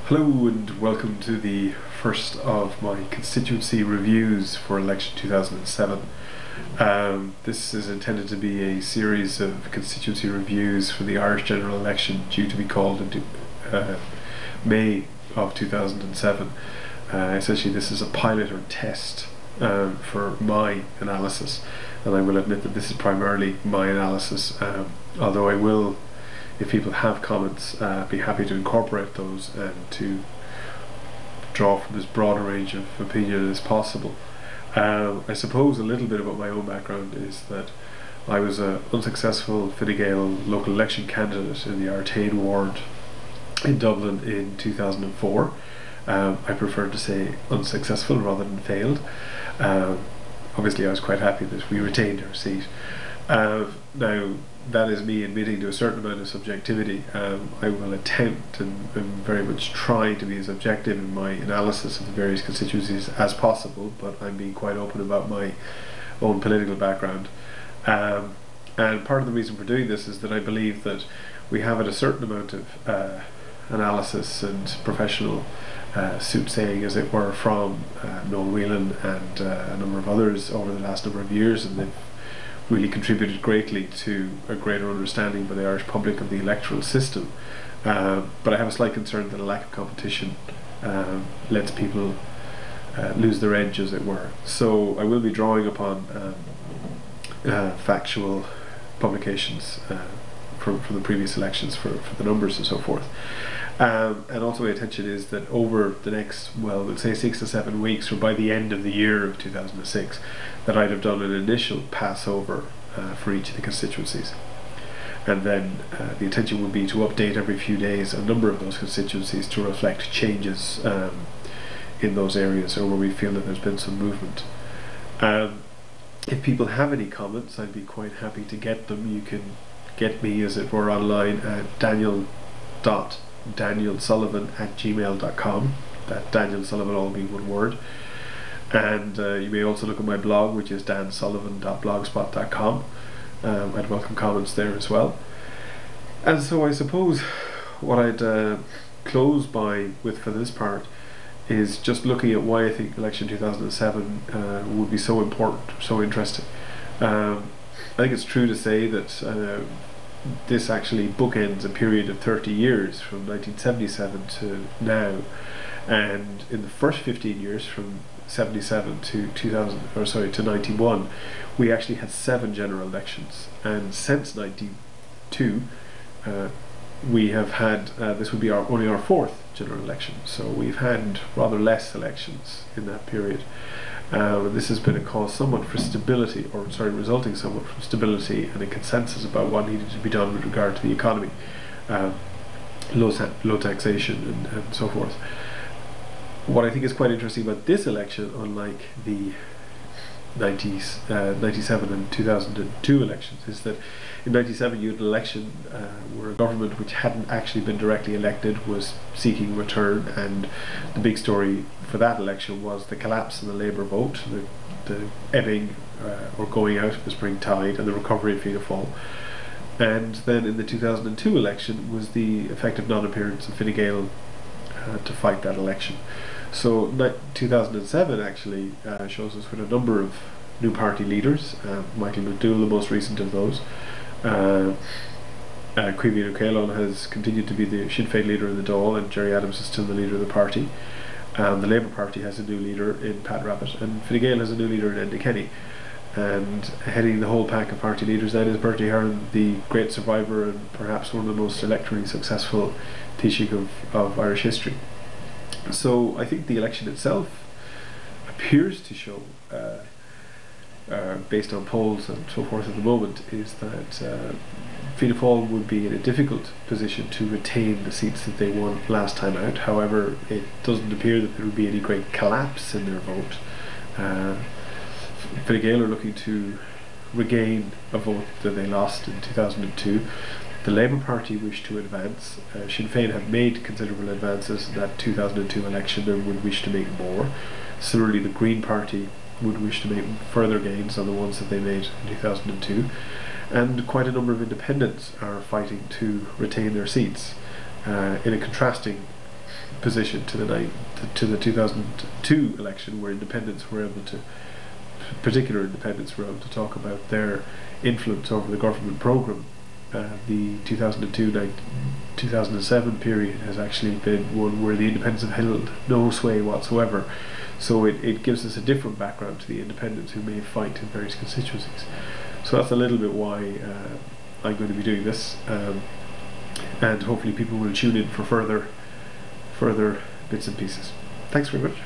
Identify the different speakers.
Speaker 1: Hello and welcome to the first of my constituency reviews for election 2007. This is intended to be a series of constituency reviews for the Irish general election due to be called into May of 2007. Essentially this is a pilot or test for my analysis, and I will admit that this is primarily my analysis, although I will, if people have comments, be happy to incorporate those and to draw from as broad a range of opinion as possible. I suppose a little bit about my own background is that I was an unsuccessful Fine Gael local election candidate in the Artane ward in Dublin in 2004. I prefer to say unsuccessful rather than failed. Obviously I was quite happy that we retained our seat. Now that is me admitting to a certain amount of subjectivity. I will attempt and very much try to be as objective in my analysis of the various constituencies as possible, but I'm being quite open about my own political background. And part of the reason for doing this is that I believe that we have had a certain amount of analysis and professional soothsaying, as it were, from Noel Whelan and a number of others over the last number of years, and they've really contributed greatly to a greater understanding by the Irish public of the electoral system. But I have a slight concern that a lack of competition lets people lose their edge, as it were. So I will be drawing upon factual publications from the previous elections for the numbers and so forth. And also my intention is that over the next, well, we'll say 6 to 7 weeks, or by the end of the year of 2006, that I'd have done an initial pass over for each of the constituencies. And then the intention would be to update every few days a number of those constituencies to reflect changes in those areas, or where we feel that there's been some movement. If people have any comments, I'd be quite happy to get them. You can get me, as it were, online at danielsullivan@gmail.com. That Daniel Sullivan all be one word. And you may also look at my blog, which is dansullivan.blogspot.com. I'd welcome comments there as well. And so I suppose what I'd close with for this part is just looking at why I think election 2007 would be so important, so interesting. I think it's true to say that this actually bookends a period of 30 years from 1977 to now, and in the first 15 years from 77 to 91, we actually had 7 general elections, and since 92 we have had this would be only our 4th general election, so we've had rather less elections in that period. This has been a cause somewhat for stability, resulting somewhat from stability and a consensus about what needed to be done with regard to the economy, low taxation and so forth. What I think is quite interesting about this election, unlike the 97 and 2002 elections, is that in 97 you had an election where a government which hadn't actually been directly elected was seeking return, and the big story for that election was the collapse in the Labour vote, the ebbing or going out of the spring tide, and the recovery of Fianna Fáil. And then in the 2002 election was the effective non-appearance of Fine Gael to fight that election. So 2007 actually shows us with a number of new party leaders, Michael McDougall the most recent of those. Caoimhín O'Callaghan has continued to be the Sinn Féin leader in the Dáil, and Gerry Adams is still the leader of the party. The Labour Party has a new leader in Pat Rabbitte, and Fine Gael has a new leader in Enda Kenny. And heading the whole pack of party leaders then is Bertie Ahern, the great survivor and perhaps one of the most electorally successful Taoiseach of Irish history. So I think the election itself appears to show, based on polls and so forth at the moment, is that Fianna Fáil would be in a difficult position to retain the seats that they won last time out. However, it doesn't appear that there would be any great collapse in their vote. Fine Gael are looking to regain a vote that they lost in 2002. The Labour Party wish to advance. Sinn Féin have made considerable advances in that 2002 election and would wish to make more. Similarly, the Green Party would wish to make further gains on the ones that they made in 2002. And quite a number of independents are fighting to retain their seats in a contrasting position to the 2002 election, where independents were able to, particular independents were able to talk about their influence over the government programme. The 2002-2007 period has actually been one where the independents have held no sway whatsoever. So it gives us a different background to the independents who may fight in various constituencies. So that's a little bit why I'm going to be doing this, and hopefully people will tune in for further bits and pieces. Thanks very much.